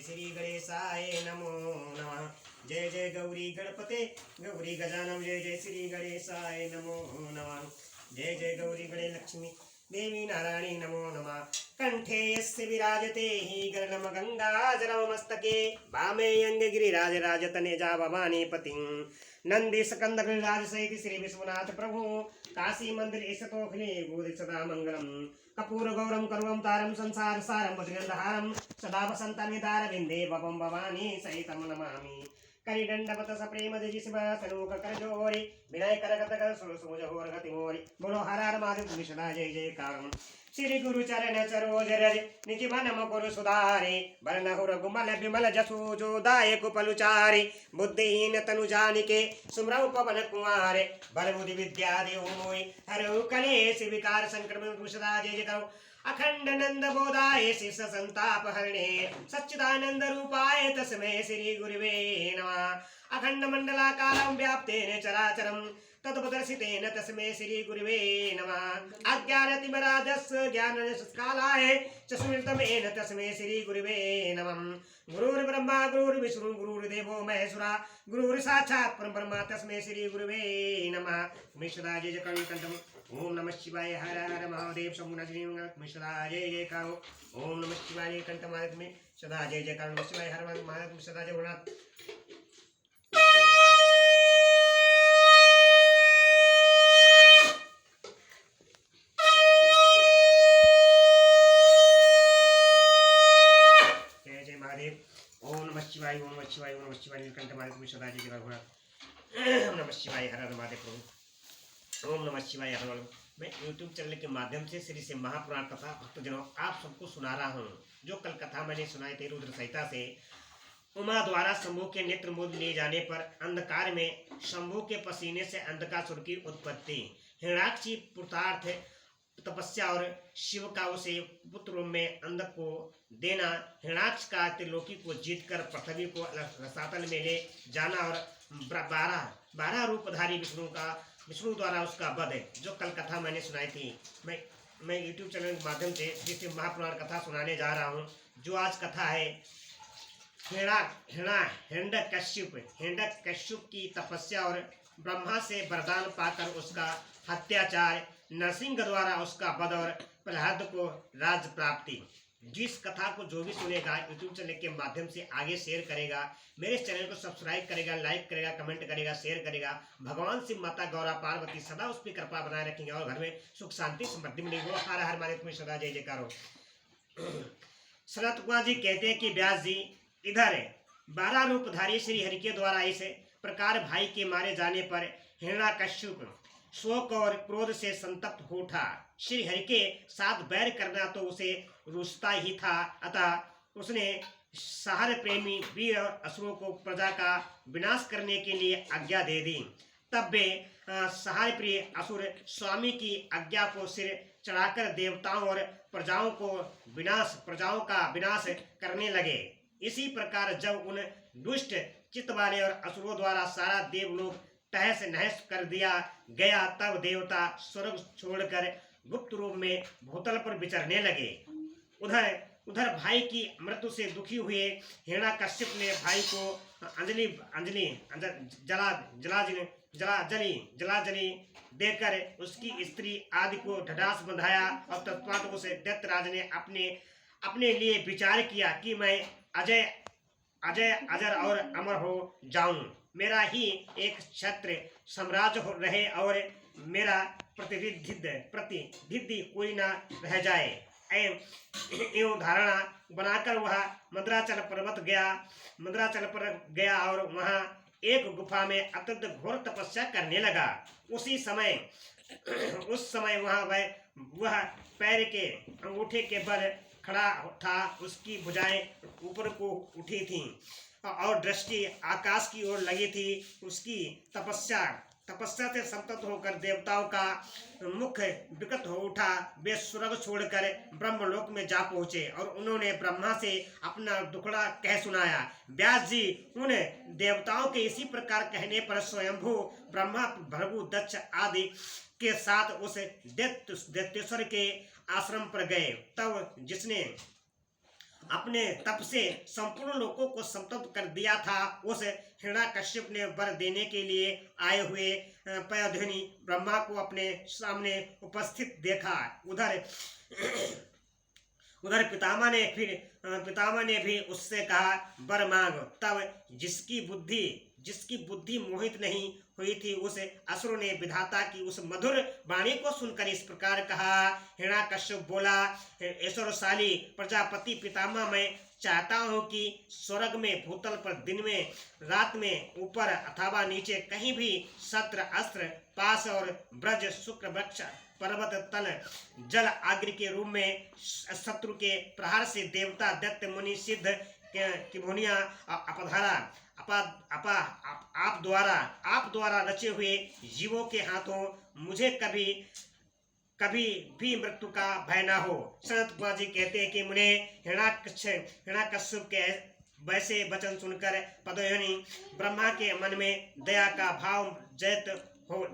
श्री गणेशाय नमो नमः। जय जय गौरी गणपते गौरी गजानन। जय जय श्री गणेशाय नमो नमः। जय जय गौरी गणे लक्ष्मी देवी नारायणी नमो नमः। कंठे यस्य विराजते हि गरणम गंगाजलमस्तके वामे अंगे गिरिराज राजतने जा भवानी पतिं नंदी स्कंद गिरिराज सहित श्री विश्वनाथ प्रभु काशी मंदिर ईशतोखिले गोदि सदा मंगलम कपूर गौरम करुवम तारम संसार सारम भुजगंधहारम सदा वसंतनिदार विंदे भवम भवानी सहितम नमामि। करिदंडवत सप्रेम दिजिशिव सनूक करजोरी विनय करगत कर सुरसुज होर गति मोरी। बोलो हर हर महादेव विष्णु जय जयकार। श्री गुरु चरण सरोज रज निज मन मुकुर सुधारे वरनहु रघुमल बिमल जसु जो दायक पलुचारे। बुद्धिहीन तनु जानिके सुमरौ पवन कुमारे बल बुद्धि विद्या देव मोहि हरहु कलेश विकार संक्रमण कुशदा जय जयकार। अखंड नंद बोधाय शिष संताप हरणे सच्चिदानंद रूपाय तस्मै श्री गुरुवे नमः। अखंड मंडलाकारं व्याप्तेन चराचरं तद्वदर्शितेन तस्मै श्री गुरुवे नमः। अज्ञानतिमिरान्धस्य ज्ञाननिष्कालाय चक्षुर्मिलितमेन तस्मै श्री गुरुवे नमः। गुरुर्ब्रह्मा गुरुर्विष्णु गुरुर्देवो महेश्वरा गुरुर्साक्षात् परब्रह्म तस्मै श्री गुरुवे नमः। मिश्रा जय जयकंठम ओम नमः शिवाय हर हर महादेव शंभुनाथ मिश्रा जय जयकार। ओम नमः शिवाय कंठमादित में सदा जय जयकार। नमः शिवाय हर हर महादेव सदा जय भोलानाथ। जय जय महादेव। ओम नमः शिवाय ओम नमः शिवाय ओम नमः शिवाय कंठमादित में सदा जय जयकार भोलानाथ। ओम नमः शिवाय हर हर महादेव प्रभु। ओम नमः शिवाय हर हर। मैं YouTube चैनल के माध्यम से श्री से महापुराण कथा भक्तजनों आप सबको सुना रहा हूँ। जो कल कथा मैंने सुनाई थी रुद्र संहिता से उमा द्वारा शंभु के नेत्र मूल ले जाने पर अंधकार में शंभु के पसीने से अंधकासुर की उत्पत्ति, हिरण्याक्षी पुरुषार्थ तपस्या और शिव का उसे पुत्र रूप में अंधक को देना, हिरण्याक्ष का त्रिलोकी को जीतकर पृथ्वी को रसातल में ले जाना और 12 रूपधारी विष्णु द्वारा उसका वध है। जो कल कथा मैंने सुनाई थी मैं YouTube चैनल के माध्यम से जिससे महापुराण कथा सुनाने जा रहा हूँ। जो आज कथा है हिरण्यकश्यप की तपस्या और ब्रह्मा से वरदान पाकर उसका हत्याचार, नरसिंह द्वारा उसका वध और प्रहलाद को राज प्राप्ति। जिस कथा को जो भी सुनेगा YouTube चैनल के माध्यम से आगे शेयर करेगा, मेरे चैनल को सब्सक्राइब करेगा, लाइक करेगा, कमेंट करेगा, शेयर करेगा, भगवान शिव माता गौरा पार्वती सदा उस पर कृपा बनाए रखेंगे और घर में सुख शांति समृद्धि मिलेगी। वो हर हर महादेव में सदा जय जयकार हो। सनत कुमार जी कहते हैं कि व्यास जी इधर 12 रूपधारी श्री हरि के द्वारा इस प्रकार भाई के मारे जाने पर हिरण्याकश्यप शोक और क्रोध से संतप्त हो उठा। श्री हरि के साथ बैर करना तो उसे रुचता ही था, अतः उसने सहार प्रेमी वीर और असुरों को प्रजा का विनाश करने के लिए आज्ञा दे दी। तब वे सहाय प्रिय असुर स्वामी की आज्ञा को सिर चढ़ाकर देवताओं और प्रजाओं का विनाश करने लगे। इसी प्रकार जब उन दुष्ट चित्त वाले और असुरों द्वारा सारा देवलोक तहस नहस कर दिया गया, तब देवता स्वर्ग छोड़कर गुप्त रूप में भूतल पर विचरने लगे। उधर भाई की मृत्यु से दुखी हुए हिरण्याकश्यप ने भाई को जलाजली देकर उसकी स्त्री आदि को ढाढ़स बंधाया और तत्पश्चात उसे दैत्यराज ने अपने लिए विचार किया कि मैं अजर और अमर हो जाऊं, मेरा ही एक क्षत्र साम्राज्य रहे और मेरा प्रतिनिधि कोई न रह जाए। एवं धारणा बनाकर वह मंदराचल पर गया और वहां एक गुफा में अत्यंत घोर तपस्या करने लगा। उस समय वह पैर के अंगूठे के बल खड़ा था, उसकी भुजाएं ऊपर को उठी थीं और दृष्टि आकाश की ओर लगी थी। उसकी तपस्या से संतप्त होकर देवताओं का मुख विकट हो उठा। वे स्वर्ग छोड़कर ब्रह्मलोक में जा पहुंचे और उन्होंने ब्रह्मा से अपना दुखड़ा कह सुनाया। व्यास जी उन देवताओं के इसी प्रकार कहने पर स्वयंभू ब्रह्मा, भृगु, दक्ष आदि के साथ उस दैत्येश्वर के आश्रम पर गए। तब जिसने अपने तप से संपूर्ण लोगों को संतप्त कर दिया था, उस हिरण्याकश्यप ने वर देने के लिए आए हुए पयोधनी ब्रह्मा को अपने सामने उपस्थित देखा। उधर उधर पितामह ने भी उससे कहा, वर मांग। तब जिसकी बुद्धि मोहित नहीं हुई थी, उस असुर ने विधाता की उस मधुर वाणी को सुनकर इस प्रकार कहा। हिरण्याकश्यप बोला, ऐश्वर्यशाली प्रजापति पितामह, मैं चाहता हूँ कि स्वर्ग में, भूतल पर, दिन में, रात में, ऊपर अथवा नीचे, कहीं भी शस्त्र अस्त्र पास और ब्रज शुक्र वृक्ष पर्वत तल जल अग्नि के रूप में शत्रु के प्रहार से देवता दैत्य मुनि सिद्ध की भुनिया अपधारा आप द्वारा रचे हुए जीवों के हाथों मुझे कभी भी मृत्यु का भय न हो। सनत कुमार जी कहते हैं कि मुने हिरण्याकश्यप के वैसे वचन सुनकर पदयोनि ब्रह्मा के मन में दया का भाव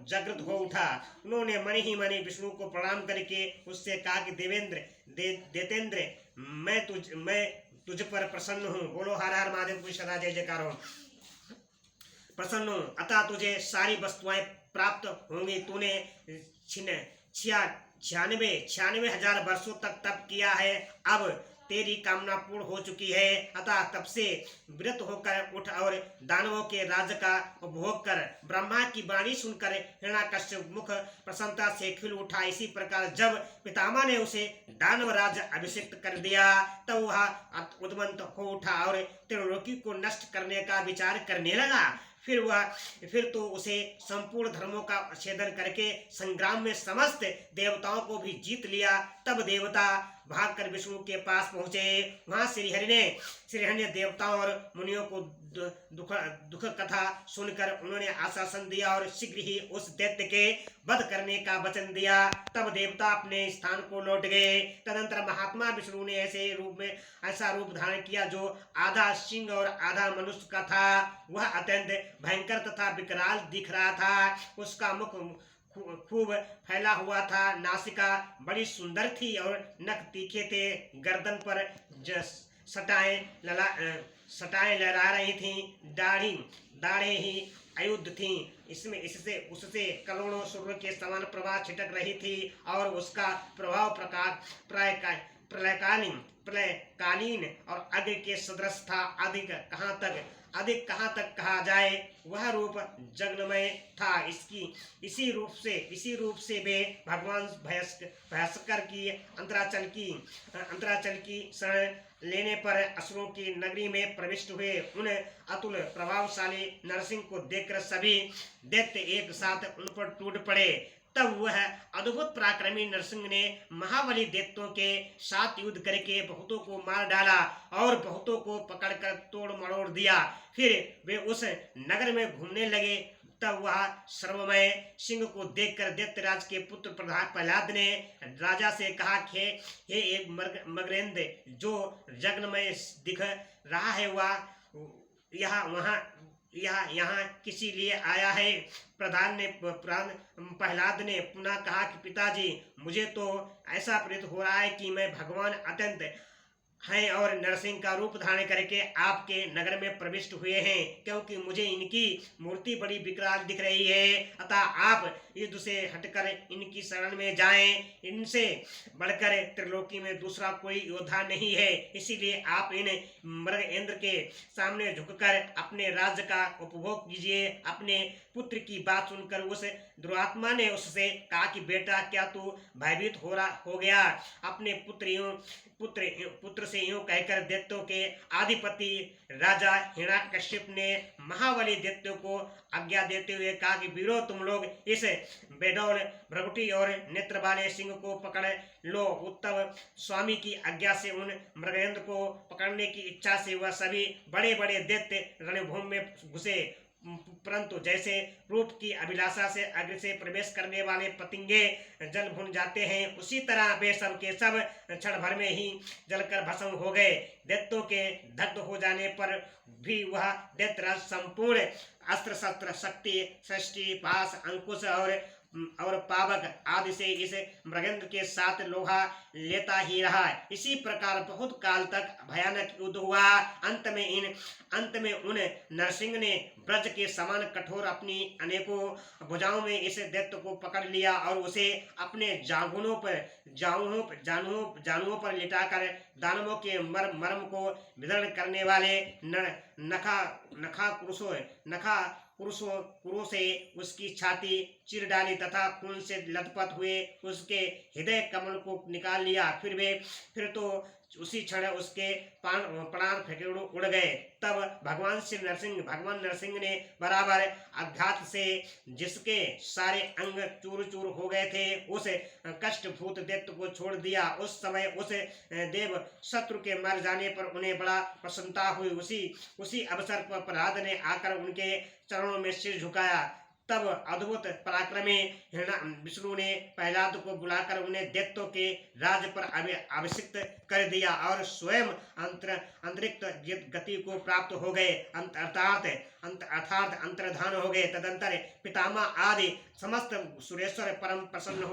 जागृत हो उठा। उन्होंने मन ही मन विष्णु को प्रणाम करके उससे कहा कि देतेंद्र, मैं तुझ पर प्रसन्न हूँ। बोलो हर हर महादेव की सदा जय जयकार हो। प्रसन्न हूँ, अतः तुझे सारी वस्तुएं प्राप्त होंगी। तूने 96 हजार वर्षों तक तप किया है, अब तेरी कामना पूर्ण हो चुकी है। अतः तब से विरत होकर उठ और दानवों के राज्य का उपभोग कर। ब्रह्मा की वाणी सुनकर हिरण्याकश्यप मुख प्रसन्नता से खिल उठा। इसी प्रकार जब पितामह ने उसे दानव राज्य अभिषिक्त कर दिया, तब वह उद्मंत हो उठा और त्रिलोकी को नष्ट करने का विचार करने लगा। फिर तो उसे संपूर्ण धर्मों का छेदन करके संग्राम में समस्त देवताओं को भी जीत लिया। तब देवता भागकर विष्णु के पास पहुंचे। वहां श्रीहरि ने देवताओं और मुनियों को दुख कथा सुनकर उन्होंने आश्वासन दिया और शीघ्र ही उस दैत्य के वध करने का वचन दिया। तब देवता अपने स्थान को लौट गए। तदंतर महात्मा विष्णु ने ऐसा रूप धारण किया जो आधा सिंह और आधा मनुष्य का था। वह अत्यंत भयंकर तथा विकराल दिख रहा था। उसका मुख खूब फैला हुआ था, नासिका बड़ी सुंदर थी और नख तीखे थे। गर्दन पर सटाएं लहरा रही थीं, दाढ़ें ही अयुद्ध थीं। उससे करोड़ों सूर्य के समान प्रभा छिटक रही थी और उसका प्रभाव प्रलयकालीन और अग्नि के सदृश था। अधिक कहाँ तक कहा जाए, वह रूप जगन्मय था। इसी रूप से वे भगवान भास्कर की अंतराचल की शरण लेने पर असुरों की नगरी में प्रविष्ट हुए। उन अतुल प्रभावशाली नरसिंह को देखकर सभी दैत्य एक साथ उन पर टूट पड़े। तब वह अद्भुत पराक्रमी नरसिंह ने महाबली दैत्यों के साथ युद्ध करके बहुतों को मार डाला और बहुतों को पकड़कर तोड़ मरोड़ दिया। फिर वे उस नगर में घूमने लगे। तब वह सर्वमय सिंह को देखकर दैत्यराज के पुत्र प्रहलाद ने राजा से कहा, हे एक मगरेंद्र, जो जगन्मय दिख रहा है वह यहाँ किसी लिए आया है। प्रहलाद ने पुनः कहा कि पिताजी, मुझे तो ऐसा प्रतीत हो रहा है कि मैं भगवान अत्यंत हैं और नरसिंह का रूप धारण करके आपके नगर में प्रविष्ट हुए हैं, क्योंकि मुझे इनकी मूर्ति बड़ी विकराल दिख रही है। अतः आप युद्ध से हटकर इनकी शरण में जाएं। इनसे बढ़कर त्रिलोकी में दूसरा कोई योद्धा नहीं है। इसीलिए आप इन मृगेंद्र के सामने झुककर अपने राज्य का उपभोग कीजिए। अपने पुत्र की बात सुनकर उस दुरात्मा ने उससे कहा कि बेटा, क्या तू भयभीत हो गया? अपने पुत्र से यूं कहकर दैत्यों के अधिपति राजा हिरण्याकश्यप ने महाबली दैत्यों को आज्ञा देते हुए कहा कि वीरों, तुम लोग इस बेडौल भ्रगुटी और नेत्र वाले सिंह को पकड़ लो। उत्तम स्वामी की आज्ञा से उन मृगेंद्र को पकड़ने की इच्छा से वह सभी बड़े बड़े दैत्य रणभूमि में घुसे। परंतु जैसे रूप की अभिलाषा से अग्नि से प्रवेश करने वाले पतंगे जल भुन जाते हैं, उसी तरह वे सब के सब क्षण भर में ही जलकर भस्म हो गए। दैत्यों के दग्ध हो जाने पर भी वह दैत्यराज संपूर्ण अस्त्र शस्त्र शक्ति, सृष्टि, पास, अंकुश और और पावक आदि से इस मृगेंद्र के साथ लोहा लेता ही रहा। इसी प्रकार बहुत काल तक भयानक युद्ध हुआ। अंत में उन नरसिंह ने ब्रज के समान कठोर अपनी अनेकों भुजाओं में इस दैत्य को पकड़ लिया और उसे अपने जानुओं पर लिटाकर दानवों के मर्म को विदर्ण करने वाले नखा पुरुषों से उसकी छाती चिर डाली तथा खून से लथपथ हुए उसके हृदय कमल को निकाल लिया। फिर तो उसी क्षण उसके प्राण फेंकड़ों उड़ गए। तब भगवान नरसिंह ने बराबर आघात से जिसके सारे अंग चूर चूर हो गए थे उस कष्टभूत दैत्य को छोड़ दिया। उस समय उस देव शत्रु के मर जाने पर उन्हें बड़ा प्रसन्नता हुई। उसी अवसर पर प्रहलाद ने आकर उनके चरणों में सिर झुकाया। तब अद्भुत पराक्रमी विष्णु ने प्रहलाद को बुलाकर उन्हें दैत्यों के राज पर अभिषिक्त कर दिया और स्वयं अंतरिक्त गति को प्राप्त हो गए, अर्थात अंतर्धान हो गए। तदंतर पितामह आदि समस्त सुरेश्वर परम प्रसन्न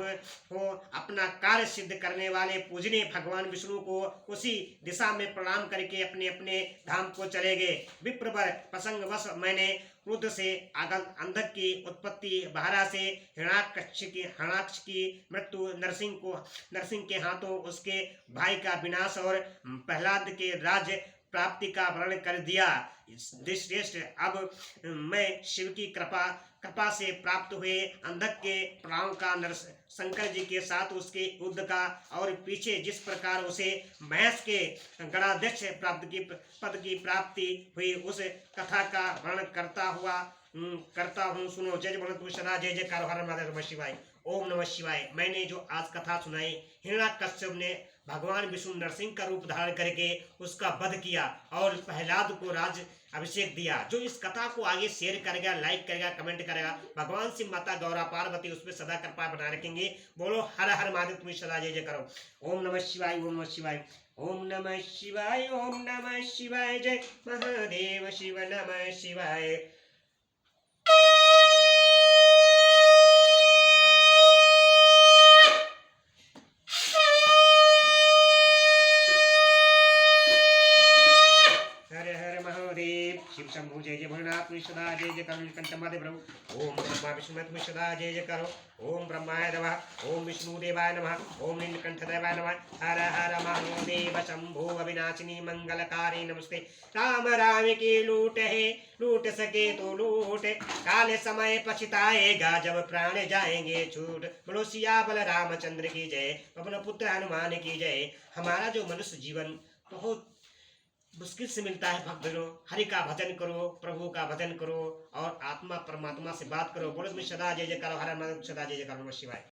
हो अपना कार्य सिद्ध करने वाले पूजनीय भगवान विष्णु को उसी दिशा में प्रणाम करके अपने अपने धाम को चले गए। विप्रवर प्रसंगवश मैंने क्रुद्ध से अंधक की उत्पत्ति, बहरा से हरणाक्ष की मृत्यु, नरसिंह के हाथों उसके भाई का विनाश और प्रहलाद के राज्य प्राप्ति का वर्णन कर दिया। श्रेष्ठ अब मैं शिव की कृपा से प्राप्त हुए अंधक के प्राणों का शंकर जी के साथ उसके युद्ध का और पीछे जिस प्रकार उसे महेश के गणाध्यक्ष पद की प्राप्ति हुई उस कथा का वर्णन करता हूँ। सुनो। जय बोलो तू सदा जय जयकार हर महादेव नमः शिवाय। ओम नमः शिवाय। मैंने जो आज कथा सुनाई, हिरण्याकश्यप ने भगवान विष्णु नरसिंह का रूप धारण करके उसका वध किया और प्रहलाद को राज अभिषेक दिया। जो इस कथा को आगे शेयर करेगा, लाइक करेगा, कमेंट करेगा, भगवान से माता गौरा पार्वती उस पर सदा कृपा बनाए रखेंगे। बोलो हर हर महादेव, तुम्हें सदा जय जय करो। ओम नमः शिवाय, ओम नमः शिवाय, ओम नमः शिवाय, ओम नमः शिवाय। जय महादेव शिव नमः शिवाय। शिव शंभु जय जय भोलेनाथ सदा जय जय करो। कंठ महादेव प्रभु। ओम ब्रह्मा विष्णु सदा जय जय करो। ओम ब्रह्माय नमः, ओम विष्णु देवाय नमः, ओम नीलकंठ देवाय नमः। हर हर महादेव शंभु अविनाशिनी मंगलकारी नमस्ते। राम राम की लूट है, लूट सके तो लूट, काले समय पछताएगा जब प्राण जाएंगे छूट। बोलो सियाबल रामचंद्र की जय, पवन पुत्र हनुमान की जय। हमारा जो मनुष्य जीवन बहुत मुश्किल से मिलता है भक्तों, हरि का भजन करो, प्रभु का भजन करो और आत्मा परमात्मा से बात करो। बोलो सदा जय जय करो, हर सदा जय जय करो। नमः शिवाय।